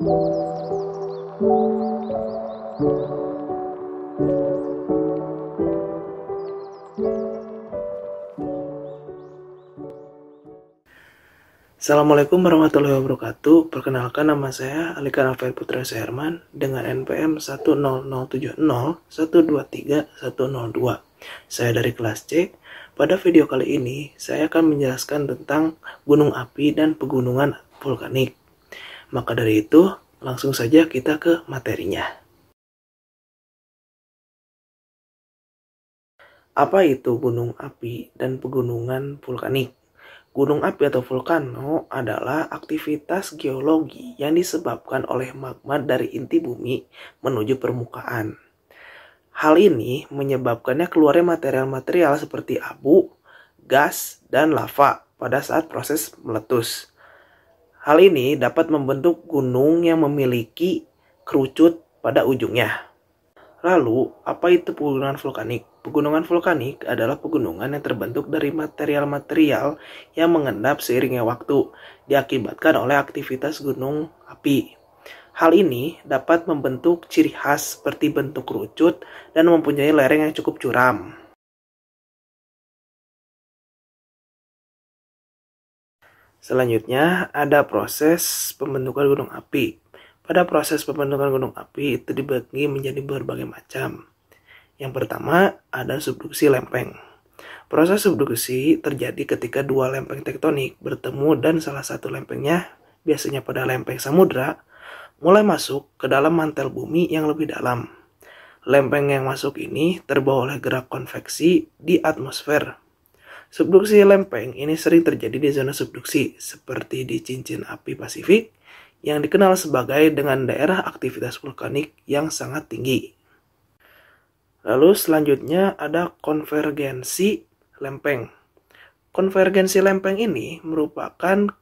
Assalamualaikum warahmatullahi wabarakatuh. Perkenalkan, nama saya Alika Rafael Putra Seherman dengan NPM 10070123102. Saya dari kelas C. Pada video kali ini, saya akan menjelaskan tentang gunung api dan pegunungan vulkanik. Maka dari itu, langsung saja kita ke materinya. Apa itu gunung api dan pegunungan vulkanik? Gunung api atau vulkano adalah aktivitas geologi yang disebabkan oleh magma dari inti bumi menuju permukaan. Hal ini menyebabkannya keluarnya material-material seperti abu, gas, dan lava pada saat proses meletus. Hal ini dapat membentuk gunung yang memiliki kerucut pada ujungnya. Lalu, apa itu pegunungan vulkanik? Pegunungan vulkanik adalah pegunungan yang terbentuk dari material-material yang mengendap seiringnya waktu, diakibatkan oleh aktivitas gunung api. Hal ini dapat membentuk ciri khas seperti bentuk kerucut dan mempunyai lereng yang cukup curam. Selanjutnya, ada proses pembentukan gunung api. Pada proses pembentukan gunung api itu dibagi menjadi berbagai macam. Yang pertama, ada subduksi lempeng. Proses subduksi terjadi ketika dua lempeng tektonik bertemu dan salah satu lempengnya, biasanya pada lempeng samudra, mulai masuk ke dalam mantel bumi yang lebih dalam. Lempeng yang masuk ini terbawa oleh gerak konveksi di atmosfer. Subduksi lempeng ini sering terjadi di zona subduksi, seperti di cincin api Pasifik, yang dikenal sebagai dengan daerah aktivitas vulkanik yang sangat tinggi. Lalu selanjutnya ada konvergensi lempeng. Konvergensi lempeng ini merupakan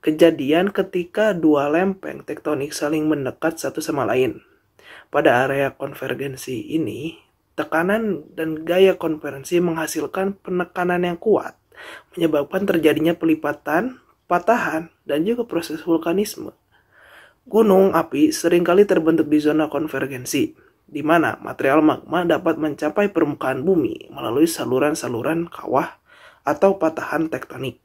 kejadian ketika dua lempeng tektonik saling mendekat satu sama lain. Pada area konvergensi ini, tekanan dan gaya konvergensi menghasilkan penekanan yang kuat, menyebabkan terjadinya pelipatan, patahan, dan juga proses vulkanisme. Gunung api seringkali terbentuk di zona konvergensi, di mana material magma dapat mencapai permukaan bumi melalui saluran-saluran kawah atau patahan tektonik.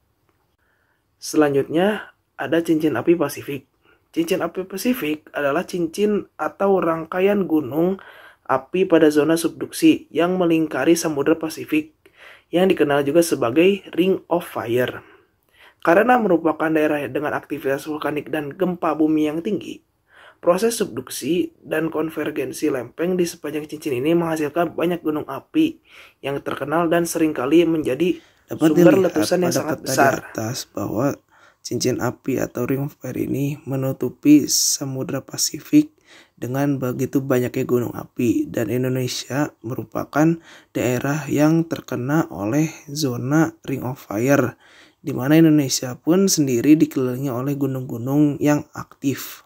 Selanjutnya, ada cincin api Pasifik. Cincin api Pasifik adalah cincin atau rangkaian gunung api pada zona subduksi yang melingkari Samudra Pasifik, yang dikenal juga sebagai Ring of Fire. Karena merupakan daerah dengan aktivitas vulkanik dan gempa bumi yang tinggi, proses subduksi dan konvergensi lempeng di sepanjang cincin ini menghasilkan banyak gunung api yang terkenal dan seringkali menjadi sumber letusan yang sangat besar. Di atas bahwa cincin api atau Ring of Fire ini menutupi Samudra Pasifik dengan begitu banyaknya gunung api, dan Indonesia merupakan daerah yang terkena oleh zona Ring of Fire, di mana Indonesia pun sendiri dikelilingi oleh gunung-gunung yang aktif.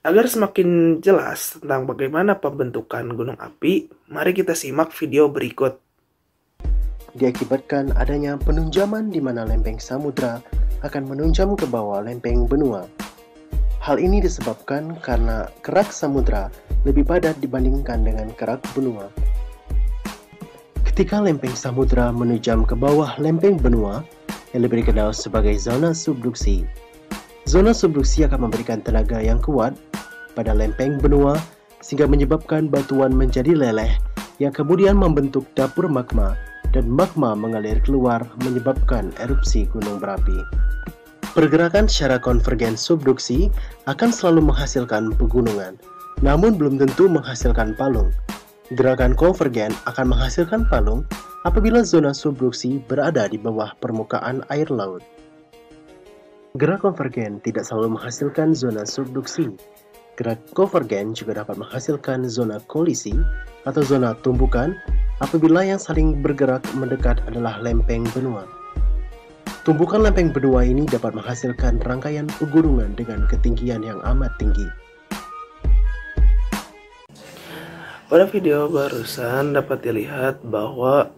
Agar semakin jelas tentang bagaimana pembentukan gunung api, mari kita simak video berikut. Diakibatkan adanya penunjaman di mana lempeng samudra akan menunjam ke bawah lempeng benua. Hal ini disebabkan karena kerak samudra lebih padat dibandingkan dengan kerak benua. Ketika lempeng samudra menunjam ke bawah lempeng benua, yang lebih dikenal sebagai zona subduksi. Zona subduksi akan memberikan tenaga yang kuat pada lempeng benua sehingga menyebabkan batuan menjadi leleh yang kemudian membentuk dapur magma, dan magma mengalir keluar menyebabkan erupsi gunung berapi. Pergerakan secara konvergen subduksi akan selalu menghasilkan pegunungan, namun belum tentu menghasilkan palung. Gerakan konvergen akan menghasilkan palung apabila zona subduksi berada di bawah permukaan air laut. Gerak konvergen tidak selalu menghasilkan zona subduksi. Gerak konvergen juga dapat menghasilkan zona kolisi atau zona tumbukan apabila yang saling bergerak mendekat adalah lempeng benua. Tumbukan lempeng benua ini dapat menghasilkan rangkaian pegunungan dengan ketinggian yang amat tinggi. Pada video barusan dapat dilihat bahwa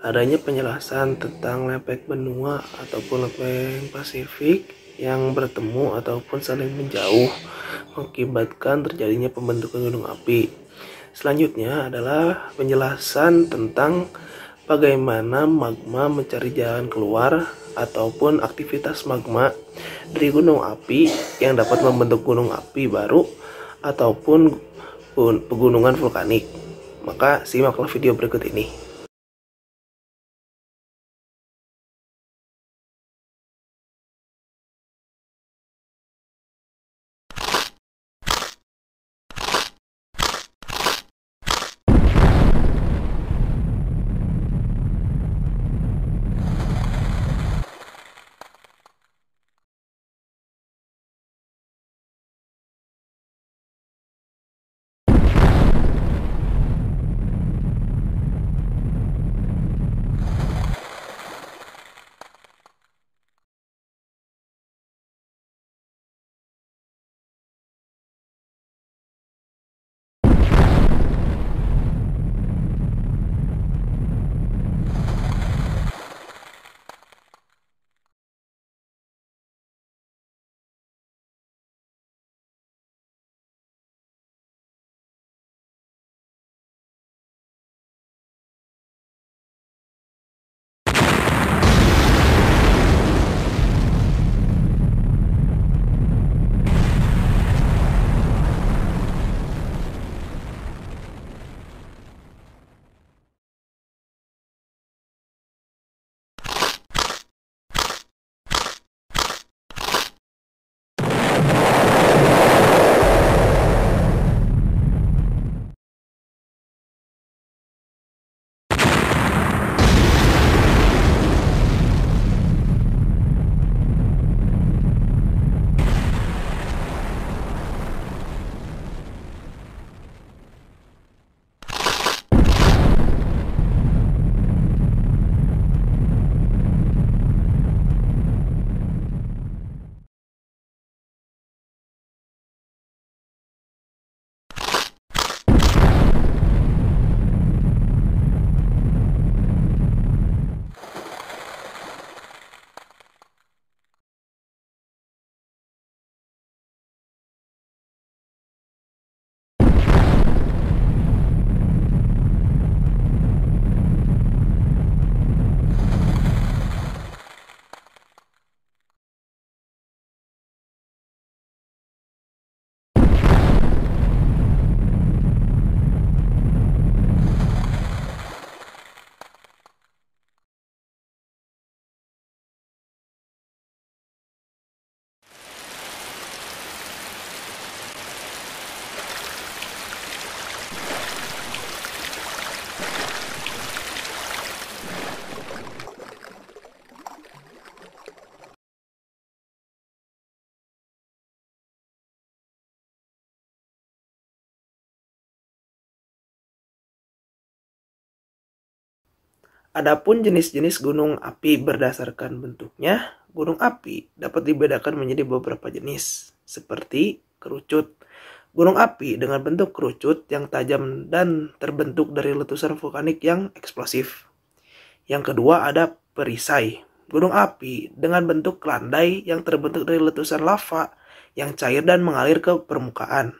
adanya penjelasan tentang lempeng benua ataupun lempeng Pasifik yang bertemu ataupun saling menjauh mengakibatkan terjadinya pembentukan gunung api. Selanjutnya adalah penjelasan tentang bagaimana magma mencari jalan keluar ataupun aktivitas magma dari gunung api yang dapat membentuk gunung api baru ataupun pegunungan vulkanik. Maka simaklah video berikut ini. Adapun jenis-jenis gunung api berdasarkan bentuknya, gunung api dapat dibedakan menjadi beberapa jenis, seperti kerucut. Gunung api dengan bentuk kerucut yang tajam dan terbentuk dari letusan vulkanik yang eksplosif. Yang kedua ada perisai. Gunung api dengan bentuk landai yang terbentuk dari letusan lava yang cair dan mengalir ke permukaan.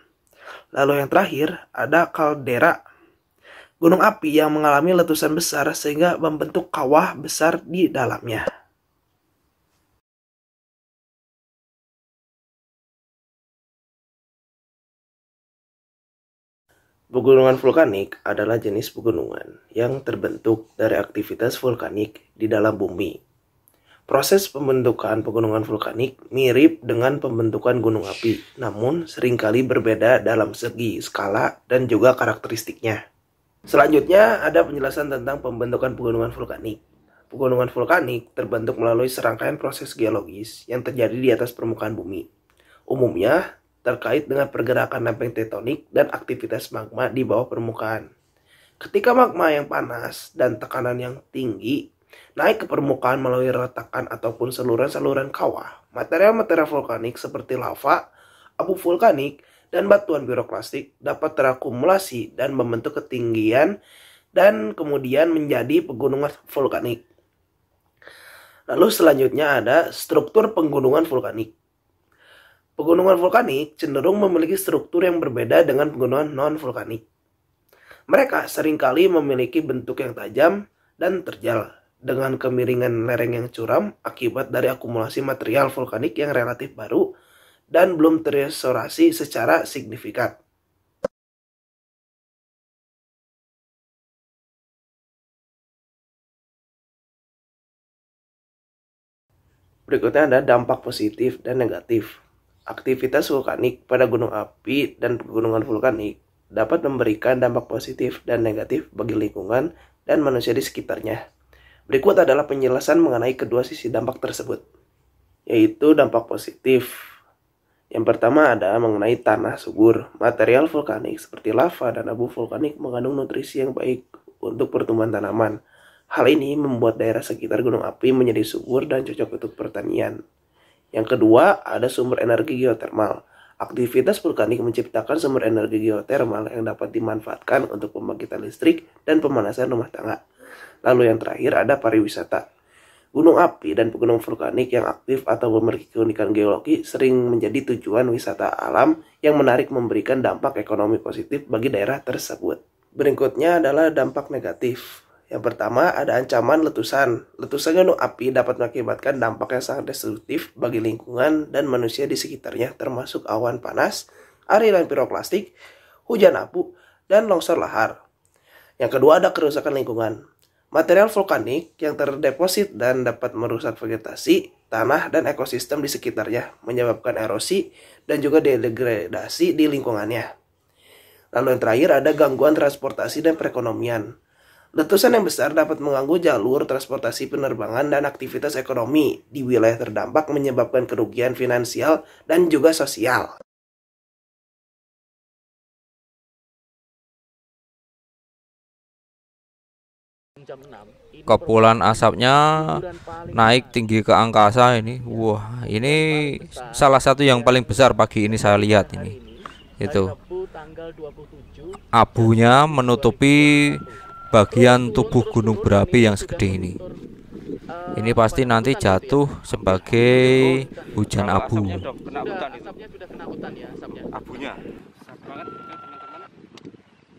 Lalu yang terakhir ada kaldera. Gunung api yang mengalami letusan besar sehingga membentuk kawah besar di dalamnya. Pegunungan vulkanik adalah jenis pegunungan yang terbentuk dari aktivitas vulkanik di dalam bumi. Proses pembentukan pegunungan vulkanik mirip dengan pembentukan gunung api, namun seringkali berbeda dalam segi skala dan juga karakteristiknya. Selanjutnya ada penjelasan tentang pembentukan pegunungan vulkanik. Pegunungan vulkanik terbentuk melalui serangkaian proses geologis yang terjadi di atas permukaan bumi. Umumnya terkait dengan pergerakan lempeng tektonik dan aktivitas magma di bawah permukaan. Ketika magma yang panas dan tekanan yang tinggi naik ke permukaan melalui retakan ataupun saluran-saluran kawah, material-material vulkanik seperti lava, abu vulkanik, dan batuan piroklastik dapat terakumulasi dan membentuk ketinggian dan kemudian menjadi pegunungan vulkanik. Lalu selanjutnya ada struktur pegunungan vulkanik. Pegunungan vulkanik cenderung memiliki struktur yang berbeda dengan pegunungan non-vulkanik. Mereka seringkali memiliki bentuk yang tajam dan terjal, dengan kemiringan lereng yang curam akibat dari akumulasi material vulkanik yang relatif baru dan belum terestorasi secara signifikan. Berikutnya ada dampak positif dan negatif. Aktivitas vulkanik pada gunung api dan pegunungan vulkanik dapat memberikan dampak positif dan negatif bagi lingkungan dan manusia di sekitarnya. Berikut adalah penjelasan mengenai kedua sisi dampak tersebut, yaitu dampak positif. Yang pertama ada mengenai tanah subur. Material vulkanik seperti lava dan abu vulkanik mengandung nutrisi yang baik untuk pertumbuhan tanaman. Hal ini membuat daerah sekitar gunung api menjadi subur dan cocok untuk pertanian. Yang kedua, ada sumber energi geotermal. Aktivitas vulkanik menciptakan sumber energi geotermal yang dapat dimanfaatkan untuk pembangkitan listrik dan pemanasan rumah tangga. Lalu yang terakhir ada pariwisata. Gunung api dan pegunungan vulkanik yang aktif atau memiliki keunikan geologi sering menjadi tujuan wisata alam yang menarik, memberikan dampak ekonomi positif bagi daerah tersebut. Berikutnya adalah dampak negatif. Yang pertama ada ancaman letusan. Letusan gunung api dapat mengakibatkan dampak yang sangat destruktif bagi lingkungan dan manusia di sekitarnya, termasuk awan panas, aliran piroklastik, hujan abu, dan longsor lahar. Yang kedua ada kerusakan lingkungan. Material vulkanik yang terdeposit dan dapat merusak vegetasi, tanah, dan ekosistem di sekitarnya, menyebabkan erosi dan juga degradasi di lingkungannya. Lalu yang terakhir ada gangguan transportasi dan perekonomian. Letusan yang besar dapat mengganggu jalur transportasi penerbangan dan aktivitas ekonomi di wilayah terdampak, menyebabkan kerugian finansial dan juga sosial. Kepulan asapnya naik tinggi ke angkasa ini. Wah, ini salah satu yang paling besar pagi ini saya lihat ini. Itu abunya menutupi bagian tubuh gunung berapi yang segede ini. Ini pasti nanti jatuh sebagai hujan abu. Abunya.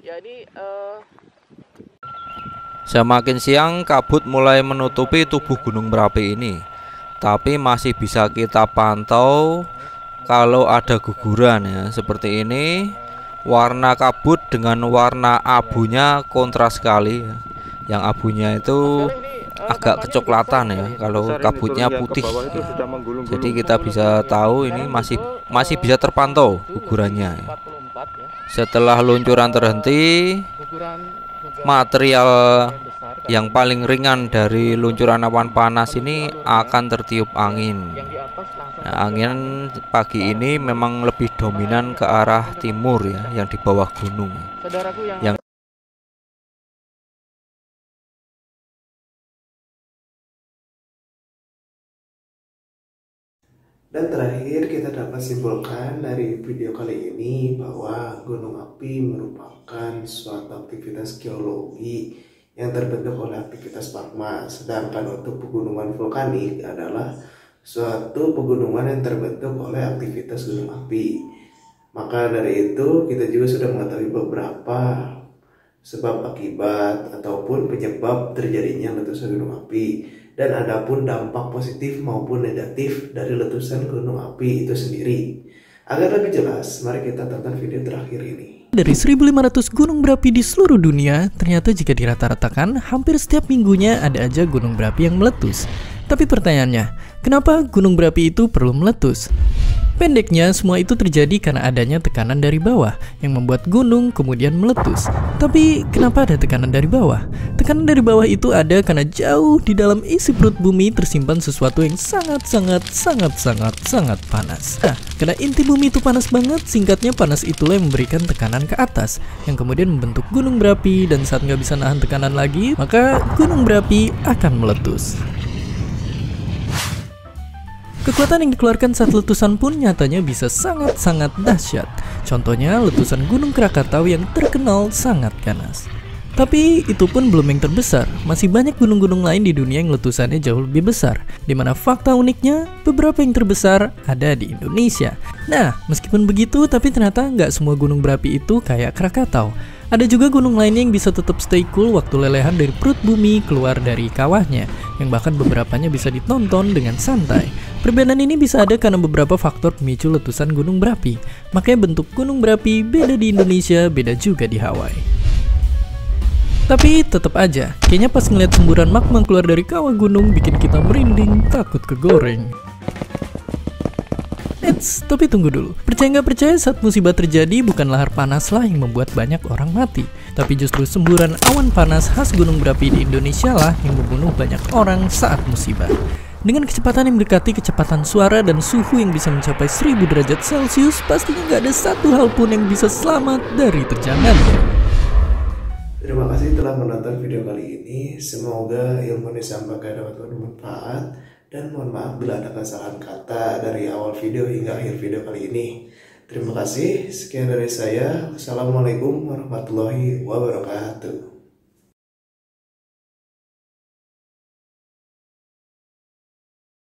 Ya ini Semakin siang kabut mulai menutupi tubuh gunung berapi ini, tapi masih bisa kita pantau kalau ada guguran ya seperti ini. Warna kabut dengan warna abunya kontras sekali ya. Yang abunya itu agak kecoklatan ya, kalau kabutnya putih ya. Jadi kita bisa tahu ini masih bisa terpantau gugurannya ya. Setelah luncuran terhenti, material yang paling ringan dari luncuran awan panas ini akan tertiup angin. Nah, angin pagi ini memang lebih dominan ke arah timur ya, yang di bawah gunung. Yang Dan terakhir kita dapat simpulkan dari video kali ini bahwa gunung api merupakan suatu aktivitas geologi yang terbentuk oleh aktivitas magma, sedangkan untuk pegunungan vulkanik adalah suatu pegunungan yang terbentuk oleh aktivitas gunung api. Maka dari itu kita juga sudah mengetahui beberapa sebab akibat ataupun penyebab terjadinya letusan gunung api, dan adapun dampak positif maupun negatif dari letusan gunung api itu sendiri. Agar lebih jelas, mari kita tonton video terakhir ini. Dari 1.500 gunung berapi di seluruh dunia, ternyata jika dirata-ratakan, hampir setiap minggunya ada aja gunung berapi yang meletus. Tapi pertanyaannya, kenapa gunung berapi itu perlu meletus? Pendeknya, semua itu terjadi karena adanya tekanan dari bawah yang membuat gunung kemudian meletus. Tapi kenapa ada tekanan dari bawah? Tekanan dari bawah itu ada karena jauh di dalam isi perut bumi tersimpan sesuatu yang sangat panas. Nah, karena inti bumi itu panas banget, singkatnya panas itulah yang memberikan tekanan ke atas, yang kemudian membentuk gunung berapi, dan saat nggak bisa nahan tekanan lagi, maka gunung berapi akan meletus. Kekuatan yang dikeluarkan saat letusan pun nyatanya bisa sangat dahsyat. Contohnya letusan Gunung Krakatau yang terkenal sangat ganas. Tapi itu pun belum yang terbesar, masih banyak gunung-gunung lain di dunia yang letusannya jauh lebih besar. Dimana fakta uniknya, beberapa yang terbesar ada di Indonesia. Nah, meskipun begitu, tapi ternyata nggak semua gunung berapi itu kayak Krakatau. Ada juga gunung lainnya yang bisa tetap stay cool waktu lelehan dari perut bumi keluar dari kawahnya, yang bahkan beberapanya bisa ditonton dengan santai. Perbedaan ini bisa ada karena beberapa faktor pemicu letusan gunung berapi. Makanya bentuk gunung berapi beda di Indonesia, beda juga di Hawaii. Tapi tetap aja, kayaknya pas ngeliat semburan magma keluar dari kawah gunung bikin kita merinding, takut kegoreng. Eits, tapi tunggu dulu. Percaya nggak percaya, saat musibah terjadi bukan lahar panas lah yang membuat banyak orang mati, tapi justru semburan awan panas khas gunung berapi di Indonesia lah yang membunuh banyak orang saat musibah. Dengan kecepatan yang mendekati kecepatan suara dan suhu yang bisa mencapai 1000 derajat Celcius, pastinya nggak ada satu hal pun yang bisa selamat dari terjangannya. Terima kasih telah menonton video kali ini. Semoga ilmu yang disampaikan dapat bermanfaat. Dan mohon maaf bila ada kesalahan kata dari awal video hingga akhir video kali ini. Terima kasih. Sekian dari saya. Wassalamualaikum warahmatullahi wabarakatuh.